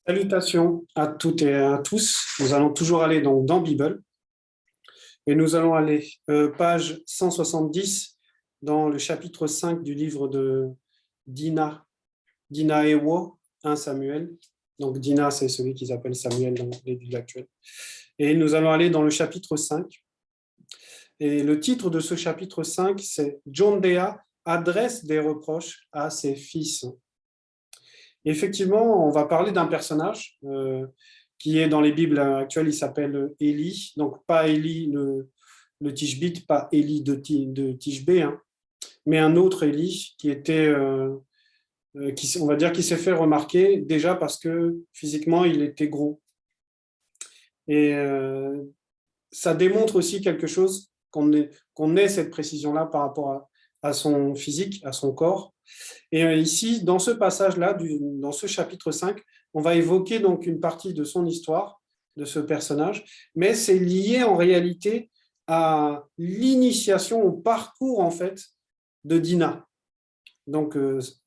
Salutations à toutes et à tous. Nous allons toujours aller donc dans Bible et nous allons aller page 170 dans le chapitre 5 du livre de Dina, Dina Ewo, 1 Samuel. Donc Dina, c'est celui qu'ils appellent Samuel dans les Bibles actuelles. Et nous allons aller dans le chapitre 5. Et le titre de ce chapitre 5, c'est Jondea adresse des reproches à ses fils. Effectivement, on va parler d'un personnage qui est dans les Bibles actuelles, il s'appelle Élie, donc pas Élie le Tishbite, pas Élie de Tishbé, hein, mais un autre Élie qui était, on va dire, qui s'est fait remarquer déjà parce que physiquement il était gros. Et ça démontre aussi quelque chose qu'on ait cette précision-là par rapport à son physique, à son corps. Et ici, dans ce passage-là, dans ce chapitre 5, on va évoquer donc une partie de son histoire, de ce personnage, mais c'est lié en réalité à l'initiation, au parcours en fait de Dina, donc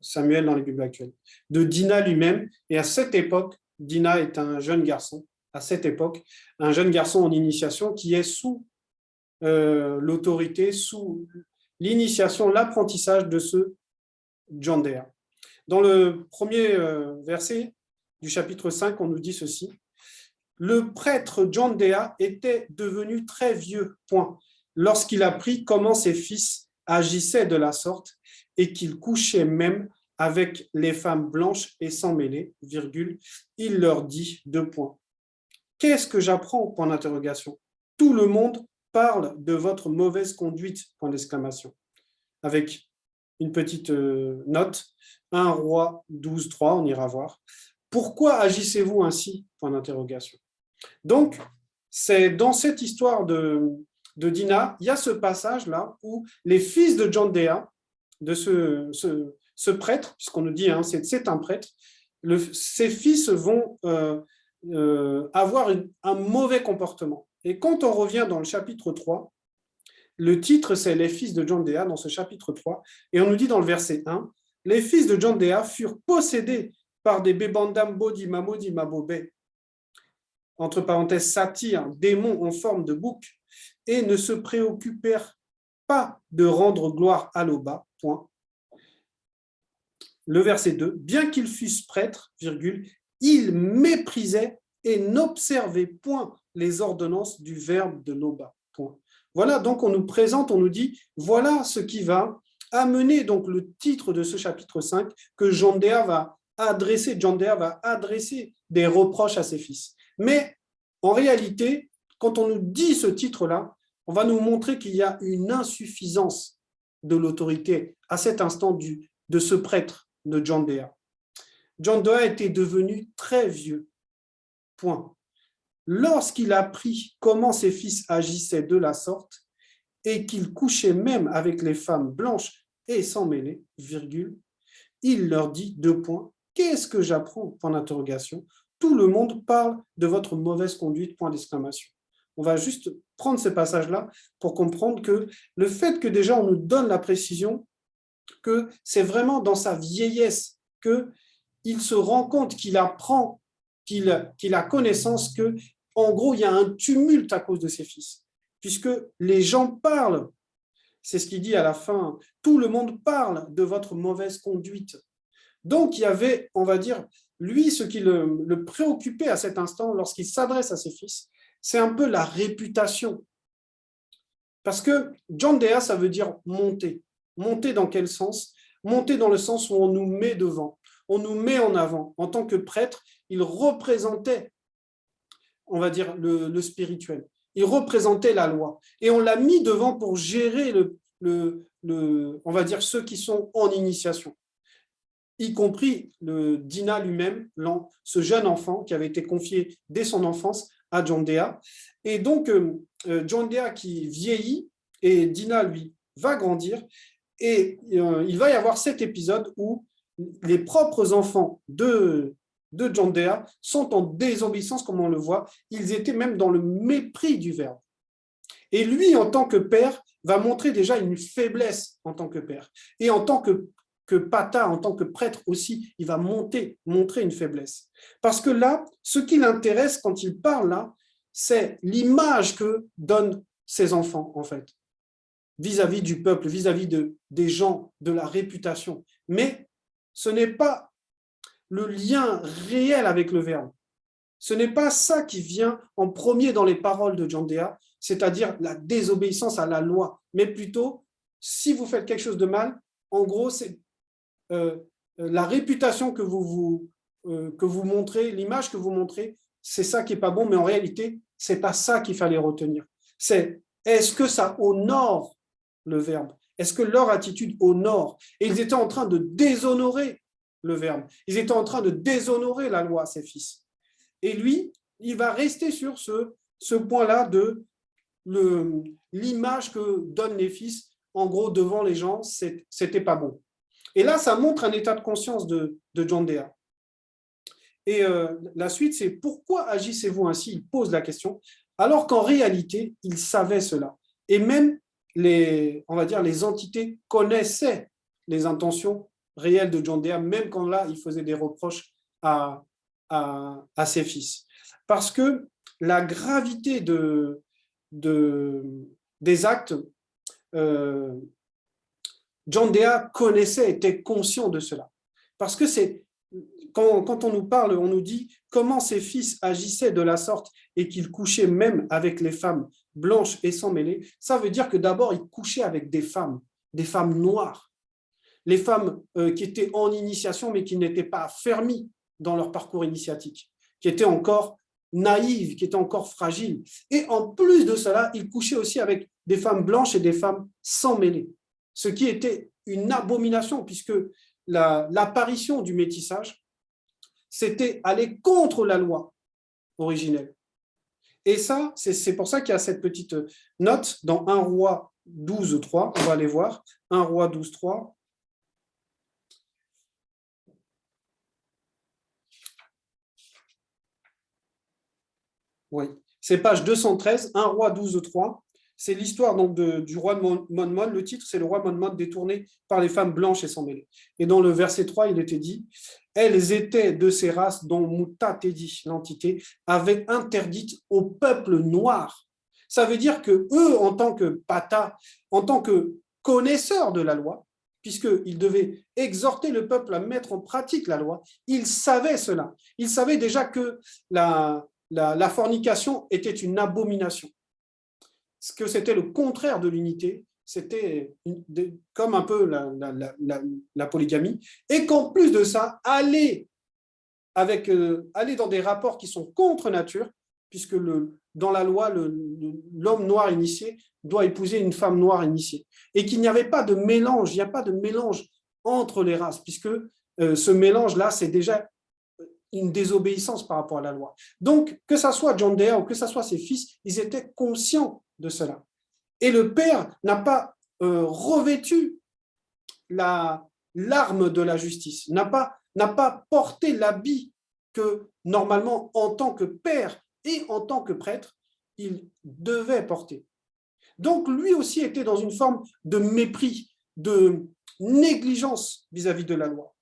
Samuel dans les Bibles actuelles, de Dina lui-même. Et à cette époque, Dina est un jeune garçon, à cette époque, un jeune garçon en initiation qui est sous l'autorité, sous l'initiation, l'apprentissage de ce Jondea. Dans le premier verset du chapitre 5, on nous dit ceci. Le prêtre Jondea était devenu très vieux, point, lorsqu'il apprit comment ses fils agissaient de la sorte et qu'il couchait même avec les femmes blanches et sans mêler, virgule, il leur dit, deux points. Qu'est-ce que j'apprends, point d'interrogation. Tout le monde parle de votre mauvaise conduite, point d'exclamation. Avec une petite note, 1 Roi 12, 3, on ira voir. Pourquoi agissez-vous ainsi? Point d'interrogation. Donc, c'est dans cette histoire de Dina, il y a ce passage-là où les fils de Jondea, de ce prêtre, puisqu'on nous dit, hein, c'est un prêtre, ses fils vont avoir un mauvais comportement. Et quand on revient dans le chapitre 3, le titre, c'est les fils de Jondea dans ce chapitre 3. Et on nous dit dans le verset 1, les fils de Jondea furent possédés par des bébandam bodi mamodi mabobé, entre parenthèses satyres, démons en forme de bouc, et ne se préoccupèrent pas de rendre gloire à l'Oba. Point. Le verset 2, bien qu'ils fussent prêtres, virgule, ils méprisaient et n'observaient point les ordonnances du verbe de l'Oba. Point. Voilà, donc on nous présente, on nous dit, voilà ce qui va amener donc le titre de ce chapitre 5 que Jondea va adresser des reproches à ses fils. Mais en réalité, quand on nous dit ce titre-là, on va nous montrer qu'il y a une insuffisance de l'autorité à cet instant de ce prêtre de Jondea. Jondea était devenu très vieux. Point. Lorsqu'il apprit comment ses fils agissaient de la sorte et qu'il couchait même avec les femmes blanches et sans mêler, virgule, il leur dit, deux points, qu'est-ce que j'apprends? Point d'interrogation. Tout le monde parle de votre mauvaise conduite, point d'exclamation. On va juste prendre ce passage-là pour comprendre que le fait que déjà on nous donne la précision que c'est vraiment dans sa vieillesse qu'il se rend compte, qu'il apprend, qu'il a connaissance que, en gros, il y a un tumulte à cause de ses fils, puisque les gens parlent, c'est ce qu'il dit à la fin, tout le monde parle de votre mauvaise conduite. Donc, il y avait, on va dire, lui, ce qui le préoccupait à cet instant, lorsqu'il s'adresse à ses fils, c'est un peu la réputation. Parce que Jondea, ça veut dire monter. Monter dans quel sens? Monter dans le sens où on nous met devant, on nous met en avant. En tant que prêtre, il représentait, on va dire, le spirituel. Il représentait la loi. Et on l'a mis devant pour gérer on va dire, ceux qui sont en initiation, y compris le Dina lui-même, ce jeune enfant qui avait été confié dès son enfance à Jondea. Et donc, Jondea qui vieillit et Dina, lui, va grandir. Et il va y avoir cet épisode où les propres enfants de Jondea sont en désobéissance, comme on le voit. Ils étaient même dans le mépris du verbe. Et lui, en tant que père, va montrer déjà une faiblesse en tant que père. Et en tant que que Pata, en tant que prêtre aussi, il va montrer une faiblesse. Parce que là, ce qui l'intéresse quand il parle là, c'est l'image que donnent ses enfants, en fait, vis-à-vis du peuple, vis-à-vis des gens, de la réputation. Mais ce n'est pas le lien réel avec le Verbe. Ce n'est pas ça qui vient en premier dans les paroles de Jandéa, c'est-à-dire la désobéissance à la loi, mais plutôt, si vous faites quelque chose de mal, en gros, c'est la réputation que vous montrez, l'image que vous montrez, c'est ça qui n'est pas bon, mais en réalité, ce n'est pas ça qu'il fallait retenir. C'est est-ce que ça honore le Verbe? Est-ce que leur attitude honore? Et ils étaient en train de déshonorer le Verbe. Ils étaient en train de déshonorer la loi, ses fils. Et lui, il va rester sur ce point-là de l'image que donnent les fils, en gros, devant les gens, c'était pas bon. Et là, ça montre un état de conscience de Jandéa. Et la suite, c'est pourquoi agissez-vous ainsi? Il pose la question, alors qu'en réalité, il savait cela. Et même on va dire, les entités connaissaient les intentions réelles de Jandéa, même quand là, il faisait des reproches à ses fils. Parce que la gravité des actes, Jandéa connaissait, était conscient de cela. Parce que quand on nous parle, on nous dit comment ses fils agissaient de la sorte et qu'ils couchaient même avec les femmes blanches et sans mêlée. Ça veut dire que d'abord, ils couchaient avec des femmes noires, les femmes qui étaient en initiation mais qui n'étaient pas affermies dans leur parcours initiatique, qui étaient encore naïves, qui étaient encore fragiles. Et en plus de cela, ils couchaient aussi avec des femmes blanches et des femmes sans mêlée, ce qui était une abomination, puisque l'apparition du métissage, c'était aller contre la loi originelle. Et ça, c'est pour ça qu'il y a cette petite note dans 1 Roi 12.3, on va aller voir, 1 Roi 12.3. Oui, c'est page 213, 1 Roi 12.3. C'est l'histoire donc du roi de Monmouth. Le titre, c'est le roi Monmouth détourné par les femmes blanches et sans mêlée. Et dans le verset 3, il était dit « Elles étaient de ces races dont Mutatedi, l'entité, avait interdite au peuple noir. » Ça veut dire que eux, en tant que pata, en tant que connaisseurs de la loi, puisqu'ils devaient exhorter le peuple à mettre en pratique la loi, ils savaient cela. Ils savaient déjà que la fornication était une abomination. Ce que c'était le contraire de l'unité, c'était comme un peu la polygamie, et qu'en plus de ça, aller dans des rapports qui sont contre nature, puisque dans la loi, l'homme noir initié doit épouser une femme noire initiée, et qu'il n'y avait pas de mélange, il n'y a pas de mélange entre les races, puisque ce mélange-là, c'est déjà une désobéissance par rapport à la loi. Donc, que ce soit Jandéa ou que ce soit ses fils, ils étaient conscients de cela. Et le père n'a pas revêtu l'arme de la justice, n'a pas porté l'habit que, normalement, en tant que père et en tant que prêtre, il devait porter. Donc, lui aussi était dans une forme de mépris, de négligence vis-à-vis de la loi.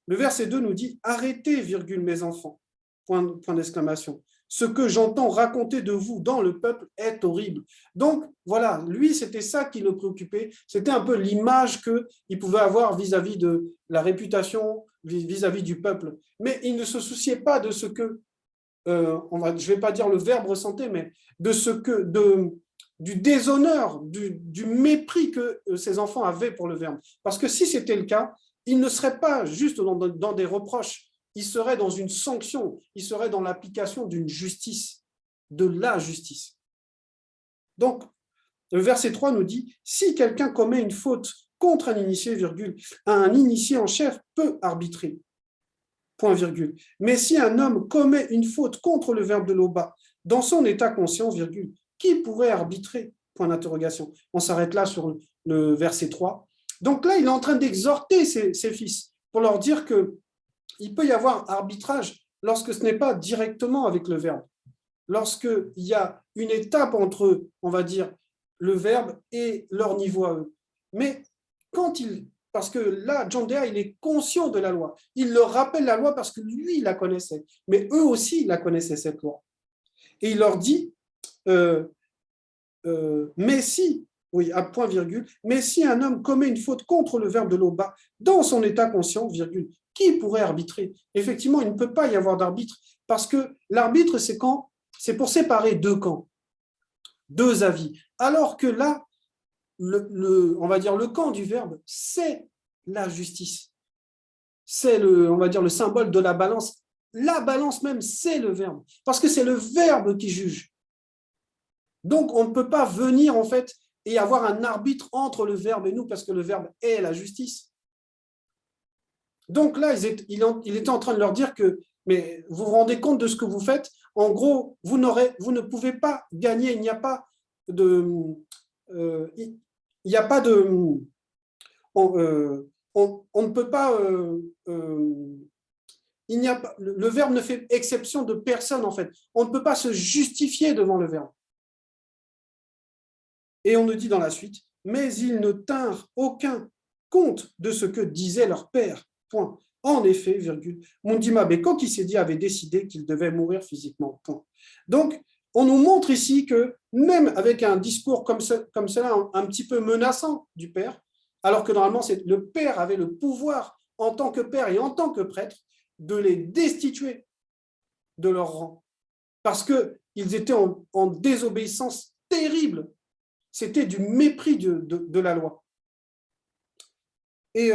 Le verset 2 nous dit « Arrêtez, virgule, mes enfants, point d'exclamation. Ce que j'entends raconter de vous dans le peuple est horrible. » Donc, voilà, lui, c'était ça qui le préoccupait. C'était un peu l'image qu'il pouvait avoir vis-à-vis de la réputation, vis-à-vis du peuple. Mais il ne se souciait pas de ce que, je ne vais pas dire le verbe ressentait, mais du déshonneur, du mépris que ses enfants avaient pour le verbe. Parce que si c'était le cas, il ne serait pas juste dans des reproches, il serait dans une sanction, il serait dans l'application d'une justice, de la justice. Donc, le verset 3 nous dit « Si quelqu'un commet une faute contre un initié, virgule, un initié en chef peut arbitrer. Point virgule. Mais si un homme commet une faute contre le verbe de l'Oba, dans son état conscient, virgule, qui pourrait arbitrer? Point d'interrogation. On s'arrête là sur le verset 3. Donc là, il est en train d'exhorter ses fils pour leur dire qu'il peut y avoir arbitrage lorsque ce n'est pas directement avec le verbe. Lorsqu'il y a une étape entre, on va dire, le verbe et leur niveau à eux. Mais quand parce que là, John Dea, il est conscient de la loi. Il leur rappelle la loi parce que lui, il la connaissait. Mais eux aussi, ils la connaissaient, cette loi. Et il leur dit, mais si, oui, à point virgule, mais si un homme commet une faute contre le verbe de l'Oba dans son état conscient, virgule, qui pourrait arbitrer? Effectivement, il ne peut pas y avoir d'arbitre parce que l'arbitre, c'est pour séparer deux camps, deux avis. Alors que là, on va dire le camp du verbe, c'est la justice. C'est on va dire le symbole de la balance. La balance même, c'est le verbe, parce que c'est le verbe qui juge. Donc, on ne peut pas venir, en fait, et avoir un arbitre entre le verbe et nous, parce que le verbe est la justice. Donc là, il était en train de leur dire que, mais vous vous rendez compte de ce que vous faites? En gros, vous ne pouvez pas gagner, il n'y a pas de... il n'y a pas de... On ne peut pas... il n'y a pas, le verbe ne fait exception de personne, en fait. On ne peut pas se justifier devant le verbe. Et on nous dit dans la suite, mais ils ne tinrent aucun compte de ce que disait leur père. Point. En effet, virgule, Mundima Beko qui s'est dit avait décidé qu'il devait mourir physiquement. Point. Donc, on nous montre ici que même avec un discours comme cela, un petit peu menaçant du père, alors que normalement, le père avait le pouvoir en tant que père et en tant que prêtre de les destituer de leur rang, parce qu'ils étaient en désobéissance terrible. C'était du mépris de la loi. Et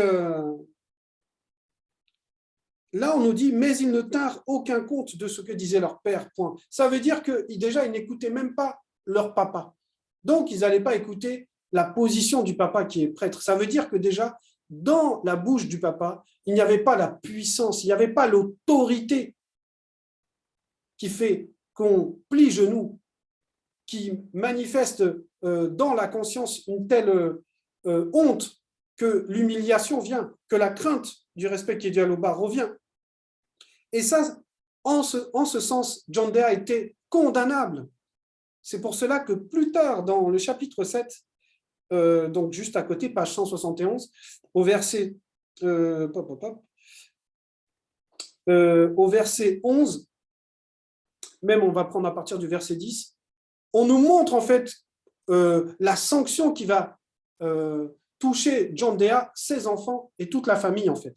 là, on nous dit, mais ils ne tinrent aucun compte de ce que disait leur père, point. Ça veut dire que déjà, ils n'écoutaient même pas leur papa. Donc, ils n'allaient pas écouter la position du papa qui est prêtre. Ça veut dire que déjà, dans la bouche du papa, il n'y avait pas la puissance, il n'y avait pas l'autorité qui fait qu'on plie genoux, qui manifeste dans la conscience une telle honte que l'humiliation vient, que la crainte du respect qui est dû à l'Oba revient. Et ça, en ce sens, John Dea était condamnable. C'est pour cela que plus tard, dans le chapitre 7, donc juste à côté, page 171, au verset, au verset 11, même on va prendre à partir du verset 10, on nous montre en fait la sanction qui va toucher John Dea, ses enfants et toute la famille en fait.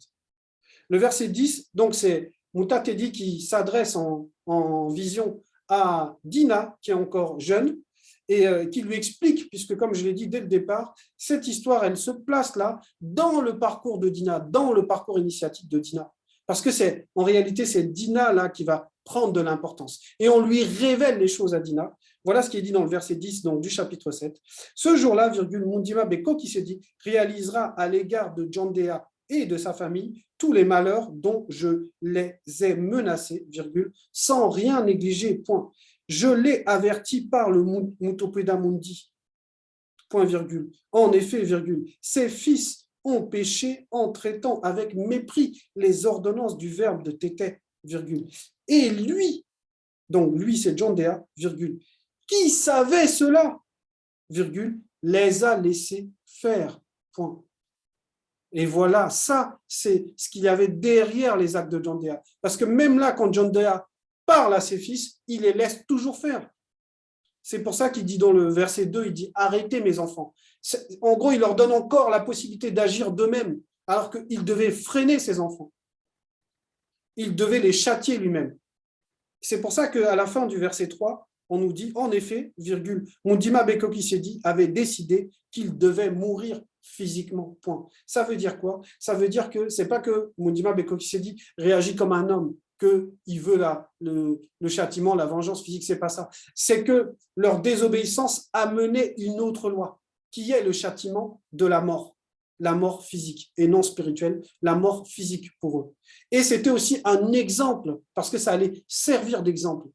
Le verset 10, donc c'est Mutatedi qui s'adresse en vision à Dina, qui est encore jeune, et qui lui explique, puisque comme je l'ai dit dès le départ, cette histoire, elle se place là, dans le parcours de Dina, dans le parcours initiatique de Dina. Parce que en réalité, c'est Dina là qui va prendre de l'importance. Et on lui révèle les choses à Dina. Voilà ce qui est dit dans le verset 10 donc, du chapitre 7. Ce jour-là, virgule, Mundima Beko qui se dit, réalisera à l'égard de John Dea et de sa famille tous les malheurs dont je les ai menacés, virgule, sans rien négliger, point. Je l'ai averti par le Mutopeda Mundi, point virgule. En effet, virgule, ses fils ont péché en traitant avec mépris les ordonnances du verbe de Tété, virgule. Et lui, donc lui c'est John Dea, virgule, qui savait cela, virgule, les a laissés faire, point. Et voilà, ça, c'est ce qu'il y avait derrière les actes de John Dea. Parce que même là, quand John Dea parle à ses fils, il les laisse toujours faire. C'est pour ça qu'il dit dans le verset 2, il dit « Arrêtez mes enfants ». En gros, il leur donne encore la possibilité d'agir d'eux-mêmes, alors qu'il devait freiner ses enfants. Il devait les châtier lui-même. C'est pour ça qu'à la fin du verset 3, on nous dit, en effet, virgule, Mundima Beko Kisedi avait décidé qu'il devait mourir physiquement, point. Ça veut dire quoi? Ça veut dire que ce n'est pas que Mundima Beko Kisedi réagit comme un homme, qu'il veut le châtiment, la vengeance physique, ce n'est pas ça. C'est que leur désobéissance a mené une autre loi, qui est le châtiment de la mort physique et non spirituelle, la mort physique pour eux. Et c'était aussi un exemple, parce que ça allait servir d'exemple,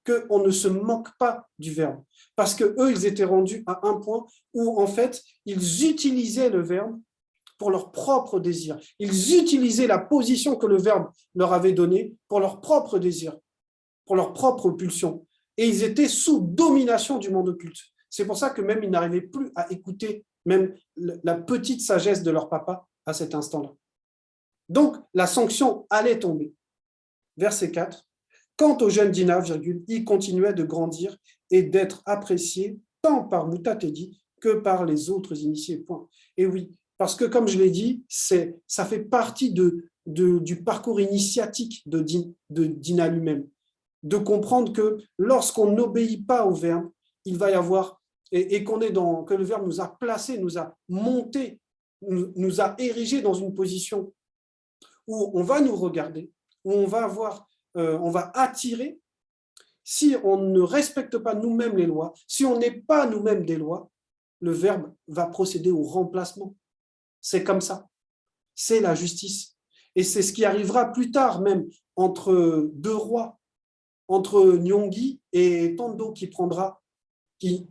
qu'on ne se moque pas du verbe. Parce qu'eux, ils étaient rendus à un point où, en fait, ils utilisaient le verbe pour leur propre désir. Ils utilisaient la position que le verbe leur avait donnée pour leur propre désir, pour leur propre pulsion. Et ils étaient sous domination du monde occulte. C'est pour ça que même ils n'arrivaient plus à écouter même la petite sagesse de leur papa à cet instant-là. Donc, la sanction allait tomber. Verset 4. Quant au jeune Dina, il continuait de grandir et d'être apprécié tant par Moutatedi que par les autres initiés. Point. Et oui, parce que comme je l'ai dit, ça fait partie du parcours initiatique de Dina lui-même, de comprendre que lorsqu'on n'obéit pas au Verbe, il va y avoir, et que le Verbe nous a placés, nous a montés, nous a érigés dans une position où on va nous regarder, où on va attirer. Si on ne respecte pas nous-mêmes les lois, si on n'est pas nous-mêmes des lois, le Verbe va procéder au remplacement. C'est comme ça. C'est la justice. Et c'est ce qui arrivera plus tard même entre deux rois, entre Nyongi et Tando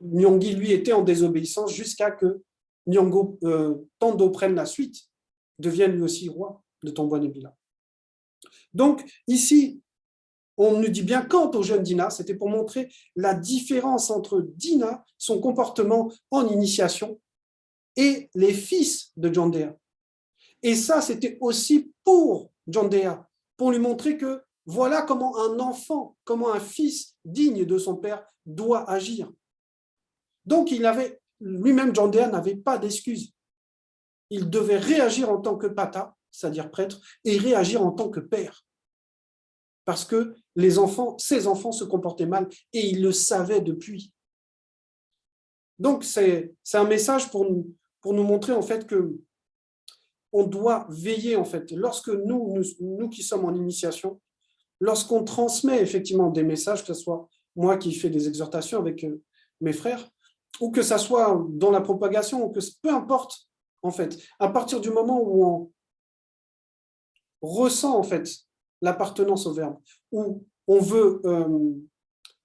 Nyongi, lui, était en désobéissance jusqu'à que Tando prenne la suite, devienne lui aussi roi de Tombouanébila. Donc, ici, on nous dit bien quant au jeune Dina, c'était pour montrer la différence entre Dina, son comportement en initiation, et les fils de Jandéa. Et ça, c'était aussi pour Jandéa, pour lui montrer que voilà comment un enfant, comment un fils digne de son père doit agir. Donc, lui-même, Jandéa n'avait pas d'excuse. Il devait réagir en tant que pata, c'est-à-dire prêtre, et réagir en tant que père. Parce que ses enfants se comportaient mal et il le savait depuis. Donc, c'est un message pour nous montrer en fait que on doit veiller en fait, lorsque nous qui sommes en initiation, lorsqu'on transmet effectivement des messages, que ce soit moi qui fais des exhortations avec mes frères, ou que ce soit dans la propagation, ou que peu importe en fait, à partir du moment où on ressent en fait l'appartenance au Verbe, où on veut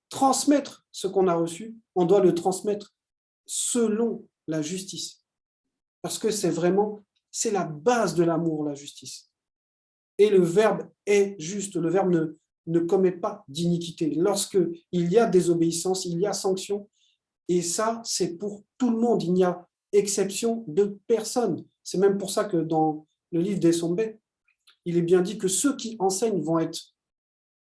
transmettre ce qu'on a reçu, on doit le transmettre selon la justice. Parce que c'est la base de l'amour, la justice. Et le Verbe est juste, le Verbe ne commet pas d'iniquité. Lorsqu'il y a désobéissance, il y a sanction, et ça, c'est pour tout le monde, il n'y a exception de personne. C'est même pour ça que dans le livre des Sombés, il est bien dit que ceux qui enseignent vont être,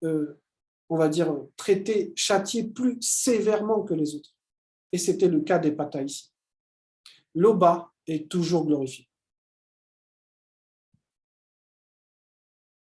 on va dire, traités, châtiés plus sévèrement que les autres. Et c'était le cas des Pata ici. L'Oba est toujours glorifié.